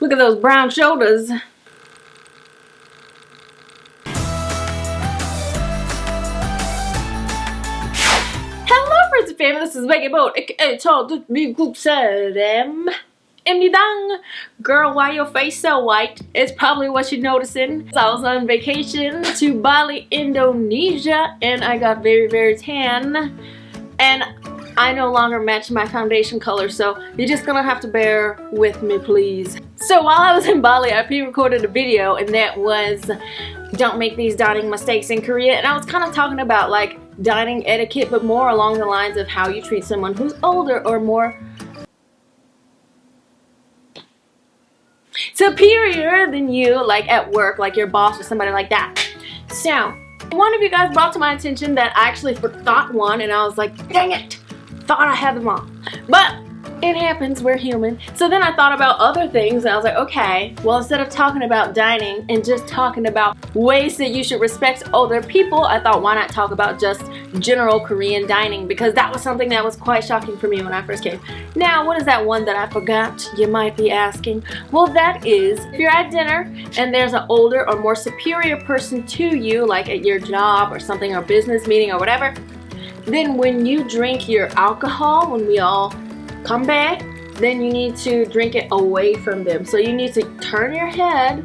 Look at those brown shoulders. Hello friends and family, this is Becky Boat, aka told me group said Dang. Girl, why your face so white? It's probably what you're noticing. I was on vacation to Bali, Indonesia, and I got very tan, and I no longer match my foundation color, so you're just gonna have to bear with me, please. So while I was in Bali, I pre-recorded a video, and that was don't make these dining mistakes in Korea, and I was kind of talking about like dining etiquette, but more along the lines of how you treat someone who's older or more superior than you, like at work, like your boss or somebody like that. So one of you guys brought to my attention that I actually forgot one, and I was like, dang it, thought I had them all. But it happens, we're human. So then I thought about other things, and I was like, okay, well, instead of talking about dining and just talking about ways that you should respect older people, I thought, why not talk about just general Korean dining, because that was something that was quite shocking for me when I first came. Now, what is that one that I forgot, you might be asking? Well, that is, if you're at dinner and there's an older or more superior person to you, like at your job or something, or business meeting or whatever, then when you drink your alcohol, when we all come back, then you need to drink it away from them. So you need to turn your head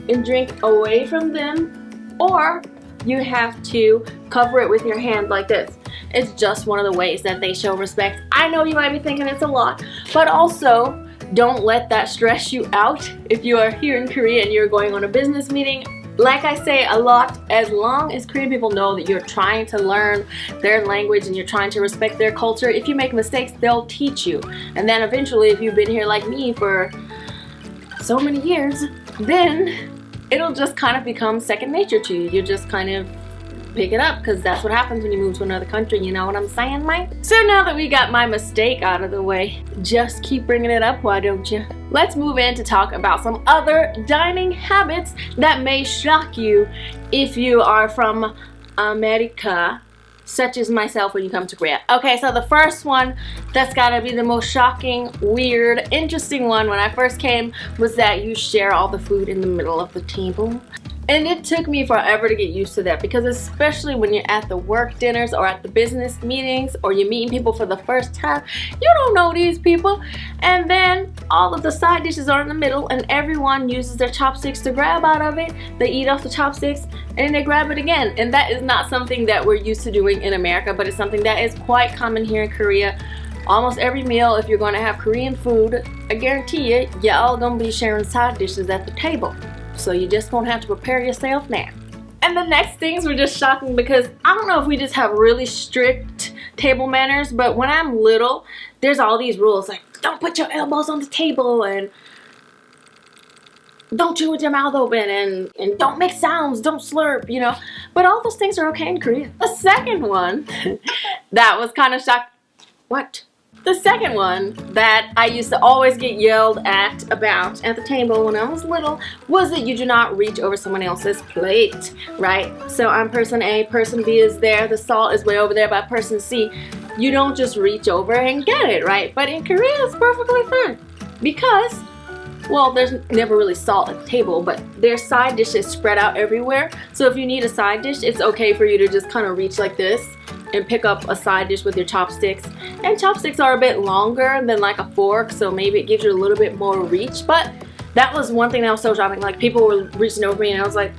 and drink away from them, or you have to cover it with your hand like this. It's just one of the ways that they show respect. I know you might be thinking it's a lot, but also don't let that stress you out if you are here in Korea and you're going on a business meeting. Like I say a lot, as long as Korean people know that you're trying to learn their language and you're trying to respect their culture, if you make mistakes, they'll teach you. And then eventually, if you've been here like me for so many years, then it'll just kind of become second nature to you. You just kind of pick it up, because that's what happens when you move to another country, you know what I'm saying, mate? So now that we got my mistake out of the way, just keep bringing it up, why don't you? Let's move in to talk about some other dining habits that may shock you if you are from America, such as myself when you come to Korea. Okay, so the first one that's gotta be the most shocking, weird, interesting one when I first came was that you share all the food in the middle of the table. And it took me forever to get used to that, because especially when you're at the work dinners or at the business meetings, or you're meeting people for the first time, you don't know these people, and then all of the side dishes are in the middle and everyone uses their chopsticks to grab out of it. They eat off the chopsticks and they grab it again, and that is not something that we're used to doing in America, but it's something that is quite common here in Korea. Almost every meal, if you're going to have Korean food, I guarantee you, y'all gonna be sharing side dishes at the table. So you just gonna have to prepare yourself now. And the next things were just shocking, because I don't know if we just have really strict table manners, but when I'm little, there's all these rules like don't put your elbows on the table, and don't chew with your mouth open, and don't make sounds, don't slurp, you know. But all those things are okay in Korea. The second one that was kind of shocking. What? The second one that I used to always get yelled at about at the table when I was little was that you do not reach over someone else's plate, right? So I'm person A, person B is there, the salt is way over there by person C. You don't just reach over and get it, right? But in Korea, it's perfectly fine, because, well, there's never really salt at the table, but there's side dishes spread out everywhere. So if you need a side dish, it's okay for you to just kind of reach like this and pick up a side dish with your chopsticks. And chopsticks are a bit longer than like a fork, so maybe it gives you a little bit more reach. But that was one thing that was so shocking. Like, people were reaching over me and I was like,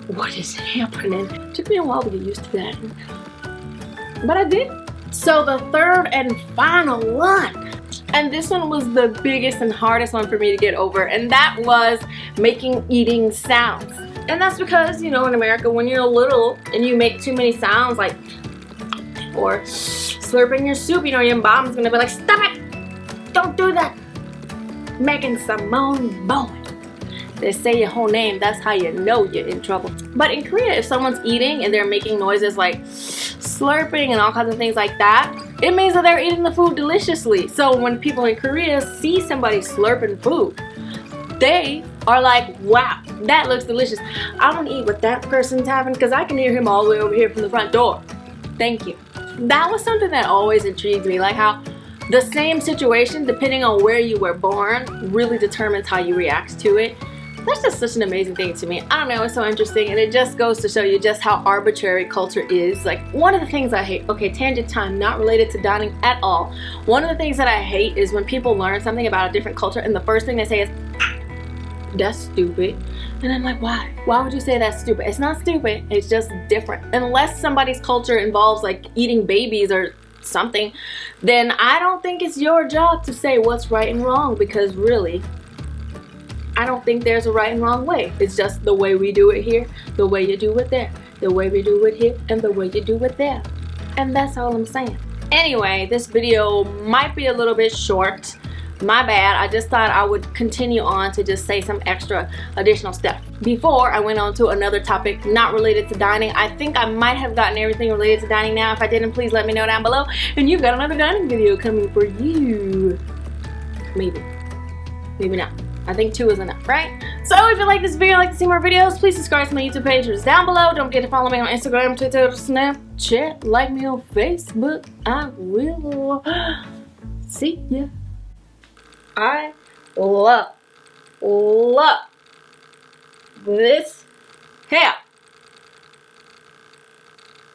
what is happening? It took me a while to get used to that, but I did. So the third and final one, and this one was the biggest and hardest one for me to get over, and that was making eating sounds. And that's because, you know, in America, when you're little and you make too many sounds, like, or slurping your soup, you know, your mom's gonna be like, stop it, don't do that, making Simone Bowen. They say your whole name, that's how you know you're in trouble. But in Korea, if someone's eating and they're making noises like slurping and all kinds of things like that, it means that they're eating the food deliciously. So when people in Korea see somebody slurping food, they are like, wow, that looks delicious. I want to eat what that person's having, because I can hear him all the way over here from the front door. Thank you. That was something that always intrigued me, like how the same situation, depending on where you were born, really determines how you react to it. That's just such an amazing thing to me. I don't know, it's so interesting, and it just goes to show you just how arbitrary culture is. Like, one of the things I hate, okay, tangent time, not related to dining at all. One of the things that I hate is when people learn something about a different culture and the first thing they say is, that's stupid. And I'm like, why? Why would you say that's stupid? It's not stupid, it's just different. Unless somebody's culture involves like eating babies or something, then I don't think it's your job to say what's right and wrong, because really, I don't think there's a right and wrong way. It's just the way we do it here, the way you do it there, the way we do it here, and the way you do it there. And that's all I'm saying. Anyway, this video might be a little bit short. My bad. I just thought I would continue on to just say some extra additional stuff before I went on to another topic not related to dining. I think I might have gotten everything related to dining now. If I didn't, please let me know down below. And you've got another dining video coming for you. Maybe. Maybe not. I think 2 is enough, right? So if you like this video, like to see more videos, please subscribe to my YouTube page, which is down below. Don't forget to follow me on Instagram, Twitter, Snapchat, like me on Facebook. I will see ya. I love this hair.